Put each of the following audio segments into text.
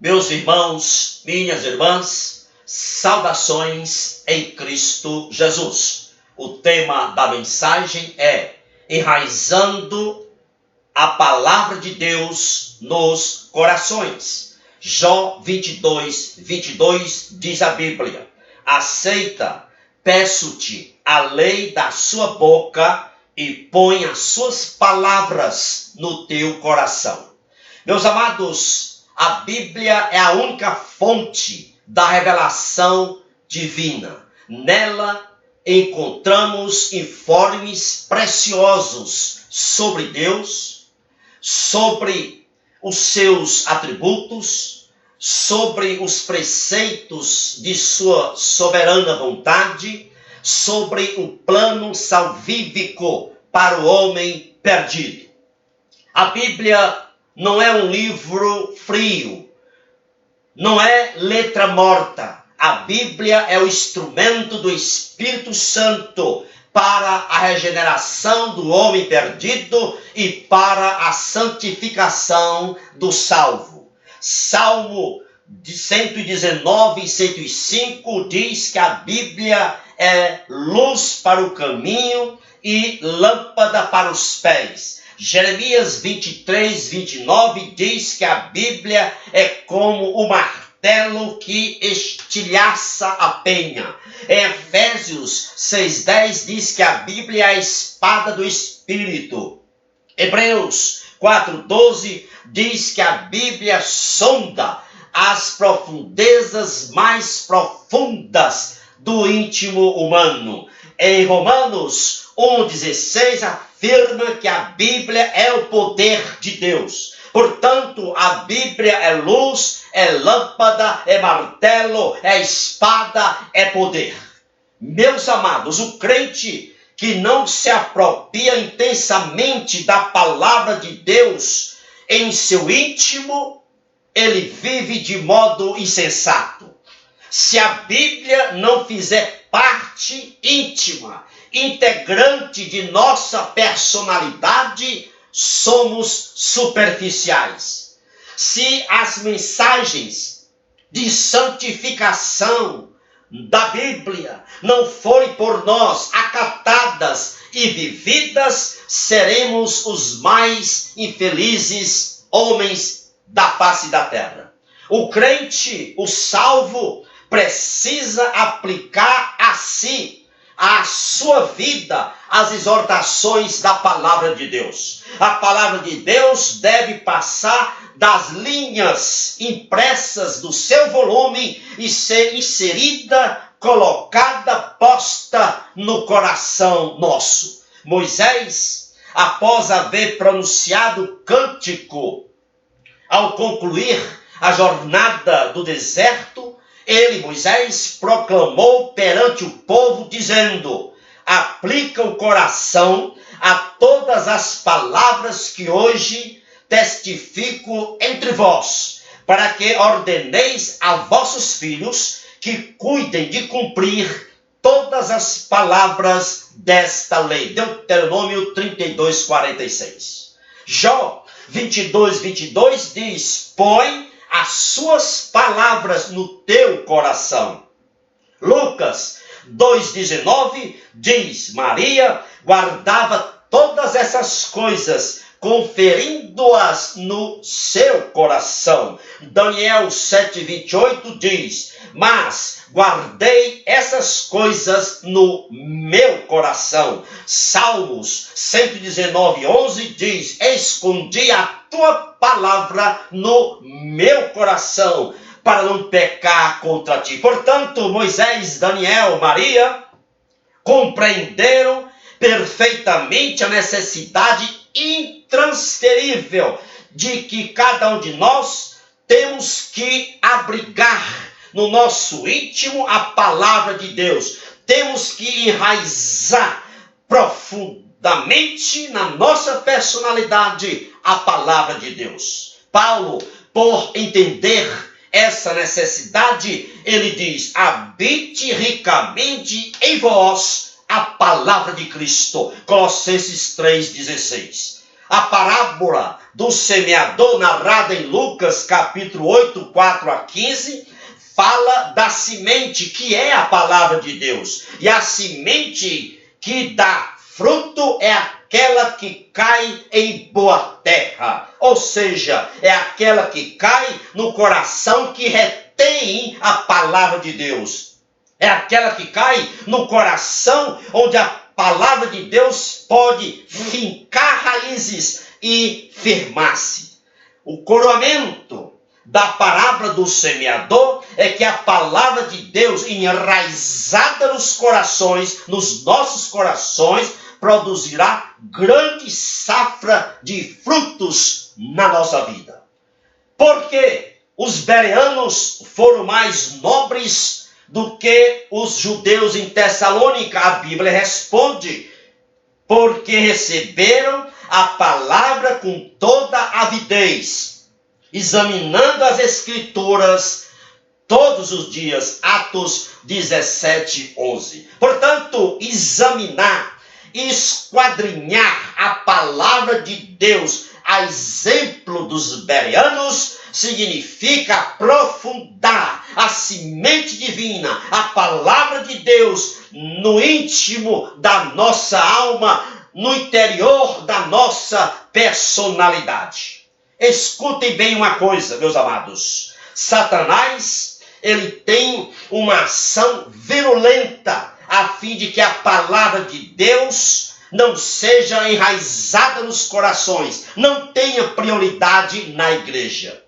Meus irmãos, minhas irmãs, saudações em Cristo Jesus. O tema da mensagem é enraizando a palavra de Deus nos corações. Jó 22 diz a Bíblia: aceita, peço-te, a lei da sua boca e põe as suas palavras no teu coração. Meus amados, a Bíblia é a única fonte da revelação divina. Nela encontramos informes preciosos sobre Deus, sobre os seus atributos, sobre os preceitos de sua soberana vontade, sobre o plano salvífico para o homem perdido. A Bíblia não é um livro frio, não é letra morta. A Bíblia é o instrumento do Espírito Santo para a regeneração do homem perdido e para a santificação do salvo. Salmo 119 e 105 diz que a Bíblia é luz para o caminho e lâmpada para os pés. Jeremias 23:29 diz que a Bíblia é como o martelo que estilhaça a penha. Em Efésios 6:10 diz que a Bíblia é a espada do Espírito. Hebreus 4:12 diz que a Bíblia sonda as profundezas mais profundas do íntimo humano. Em Romanos 1:16 afirma que a Bíblia é o poder de Deus. Portanto, a Bíblia é luz, é lâmpada, é martelo, é espada, é poder. Meus amados, o crente que não se apropria intensamente da palavra de Deus em seu íntimo, ele vive de modo insensato. Se a Bíblia não fizer parte íntima, integrante de nossa personalidade, somos superficiais. Se as mensagens de santificação da Bíblia não forem por nós acatadas e vividas, seremos os mais infelizes homens da face da terra. O crente, o salvo, precisa aplicar a si, a sua vida, as exortações da palavra de Deus. A palavra de Deus deve passar das linhas impressas do seu volume e ser inserida, colocada, posta no coração nosso. Moisés, após haver pronunciado o cântico, ao concluir a jornada do deserto, Moisés, proclamou perante o povo, dizendo: aplica o coração a todas as palavras que hoje testifico entre vós, para que ordeneis a vossos filhos que cuidem de cumprir todas as palavras desta lei. Deuteronômio 32:46. Jó 22:22 diz: põe as suas palavras no teu coração. Lucas 2:19 diz: Maria guardava todas essas coisas, conferindo-as no seu coração. Daniel 7:28 diz: mas guardei essas coisas no meu coração. Salmos 119:11 diz: escondi a tua palavra no meu coração, para não pecar contra ti. Portanto, Moisés, Daniel, Maria compreenderam perfeitamente a necessidade intransferível de que cada um de nós temos que abrigar no nosso íntimo a palavra de Deus. Temos que enraizar profundamente na nossa personalidade a palavra de Deus. Paulo, por entender essa necessidade, ele diz: habite ricamente em vós a palavra de Cristo. Colossenses 3:16. A parábola do semeador, narrada em Lucas, capítulo 8, 4 a 15, fala da semente que é a palavra de Deus. E a semente que dá fruto é aquela que cai em boa terra. Ou seja, é aquela que cai no coração que retém a palavra de Deus. É aquela que cai no coração onde a palavra de Deus pode fincar raízes e firmar-se. O coroamento da parábola do semeador é que a palavra de Deus enraizada nos corações, nos nossos corações, produzirá grande safra de frutos na nossa vida. Porque os bereanos foram mais nobres do que os judeus em Tessalônica? A Bíblia responde: porque receberam a palavra com toda avidez, examinando as Escrituras todos os dias. Atos 17, 11. Portanto, examinar, esquadrinhar a palavra de Deus, a exemplo dos bereanos, significa aprofundar a semente divina, a palavra de Deus, no íntimo da nossa alma, no interior da nossa personalidade. Escutem bem uma coisa, meus amados. Satanás, ele tem uma ação virulenta a fim de que a palavra de Deus não seja enraizada nos corações, não tenha prioridade na igreja.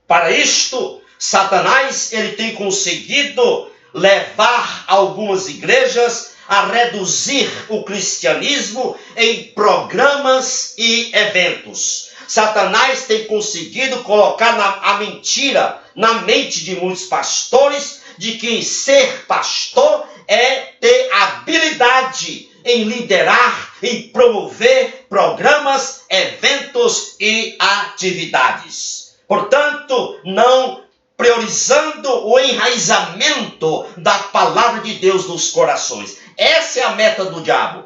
Para isto, Satanás, ele tem conseguido levar algumas igrejas a reduzir o cristianismo em programas e eventos. Satanás tem conseguido colocar a mentira na mente de muitos pastores de que ser pastor é ter habilidade em liderar, em promover programas, eventos e atividades. Portanto, não priorizando o enraizamento da palavra de Deus nos corações. Essa é a meta do diabo.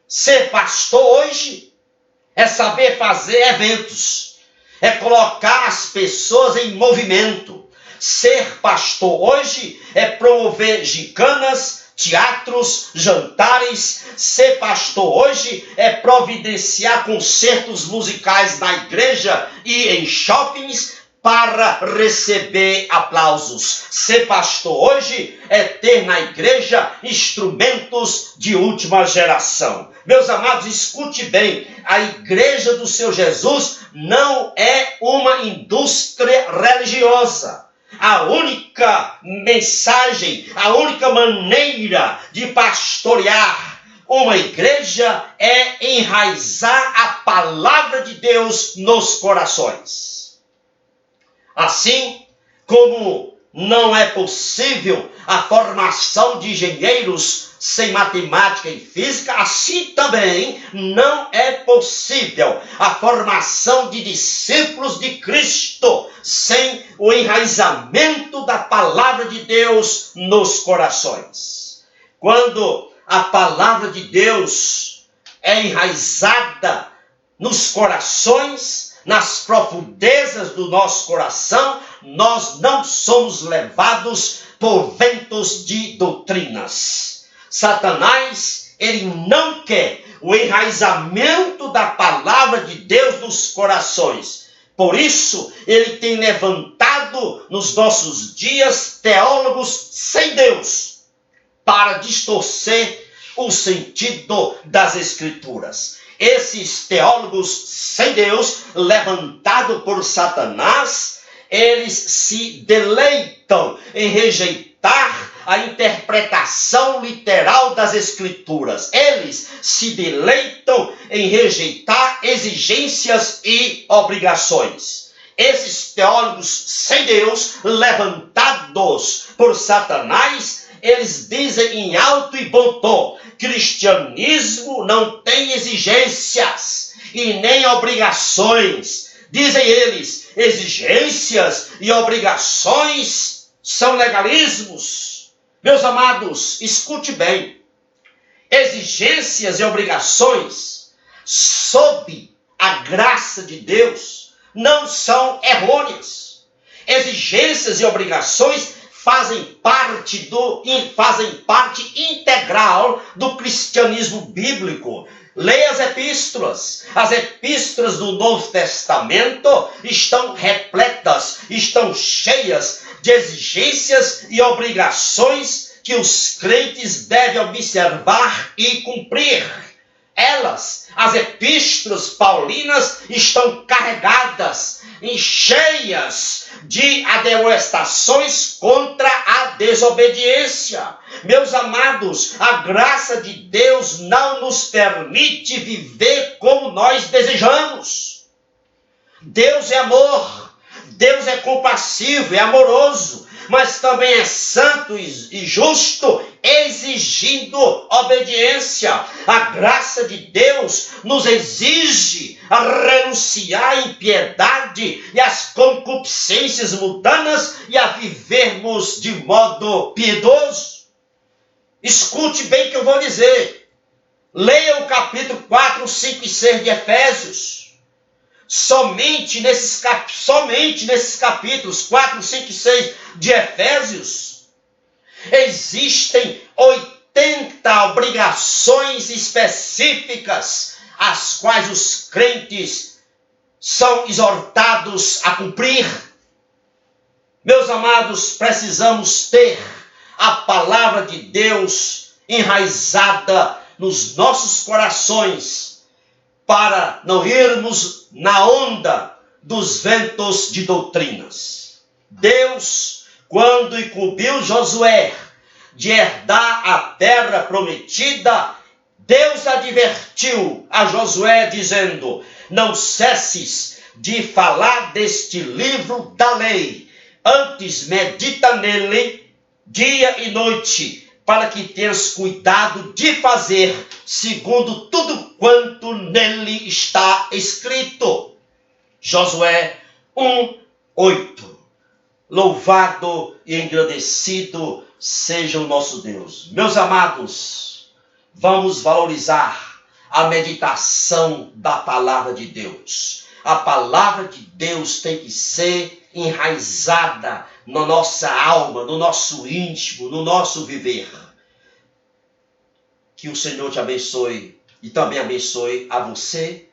Ser pastor hoje é saber fazer eventos, é colocar as pessoas em movimento. Ser pastor hoje é promover gicanas, teatros, jantares. Ser pastor hoje é providenciar concertos musicais na igreja e em shoppings para receber aplausos. Ser pastor hoje é ter na igreja instrumentos de última geração. Meus amados, escute bem, a igreja do Senhor Jesus não é uma indústria religiosa. A única mensagem, a única maneira de pastorear uma igreja é enraizar a palavra de Deus nos corações. Assim como não é possível a formação de engenheiros sem matemática e física, assim também não é possível a formação de discípulos de Cristo sem o enraizamento da palavra de Deus nos corações. Quando a palavra de Deus é enraizada nos corações, nas profundezas do nosso coração, nós não somos levados por ventos de doutrinas. Satanás, ele não quer o enraizamento da palavra de Deus nos corações. Por isso, ele tem levantado nos nossos dias teólogos sem Deus para distorcer o sentido das Escrituras. Esses teólogos sem Deus, levantados por Satanás, eles se deleitam em rejeitar a interpretação literal das Escrituras. Eles se deleitam em rejeitar exigências e obrigações. Esses teólogos sem Deus, levantados por Satanás, eles dizem em alto e bom tom: cristianismo não tem exigências e nem obrigações. Dizem eles, exigências e obrigações são legalismos. Meus amados, escute bem. Exigências e obrigações sob a graça de Deus não são errôneas. Exigências e obrigações fazem parte integral do cristianismo bíblico. Leia as epístolas. As epístolas do Novo Testamento estão repletas, estão cheias de exigências e obrigações que os crentes devem observar e cumprir. Elas, as epístolas paulinas, estão carregadas e cheias de admoestações contra a desobediência. Meus amados, a graça de Deus não nos permite viver como nós desejamos. Deus é amor, Deus é compassivo, é amoroso, mas também é santo e justo, exigindo obediência. A graça de Deus nos exige a renunciar à impiedade e às concupiscências mundanas e a vivermos de modo piedoso. Escute bem o que eu vou dizer. Leia o capítulo 4, 5 e 6 de Efésios. Somente nesses capítulos 4, 5 e 6 de Efésios, existem 80 obrigações específicas, as quais os crentes são exortados a cumprir. Meus amados, precisamos ter a palavra de Deus enraizada nos nossos corações, para não irmos na onda dos ventos de doutrinas. Deus, quando incumbiu Josué de herdar a terra prometida, Deus advertiu a Josué dizendo: não cesses de falar deste livro da lei, antes medita nele dia e noite, para que tenhas cuidado de fazer segundo tudo quanto nele está escrito. Josué 1:8. Louvado e engrandecido seja o nosso Deus. Meus amados, vamos valorizar a meditação da palavra de Deus. A palavra de Deus tem que ser enraizada na nossa alma, no nosso íntimo, no nosso viver. Que o Senhor te abençoe e também abençoe a você,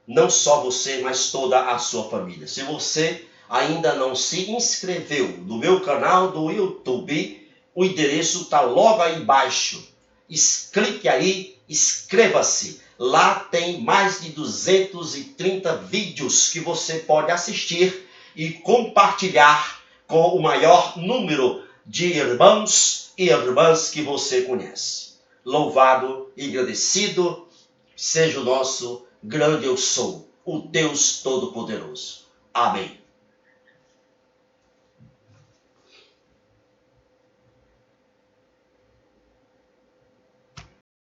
não só você, mas toda a sua família. Se você ainda não se inscreveu no meu canal do YouTube, o endereço está logo aí embaixo. Clique aí, inscreva-se. Lá tem mais de 230 vídeos que você pode assistir e compartilhar com o maior número de irmãos e irmãs que você conhece. Louvado e agradecido seja o nosso grande eu sou, o Deus Todo-Poderoso. Amém.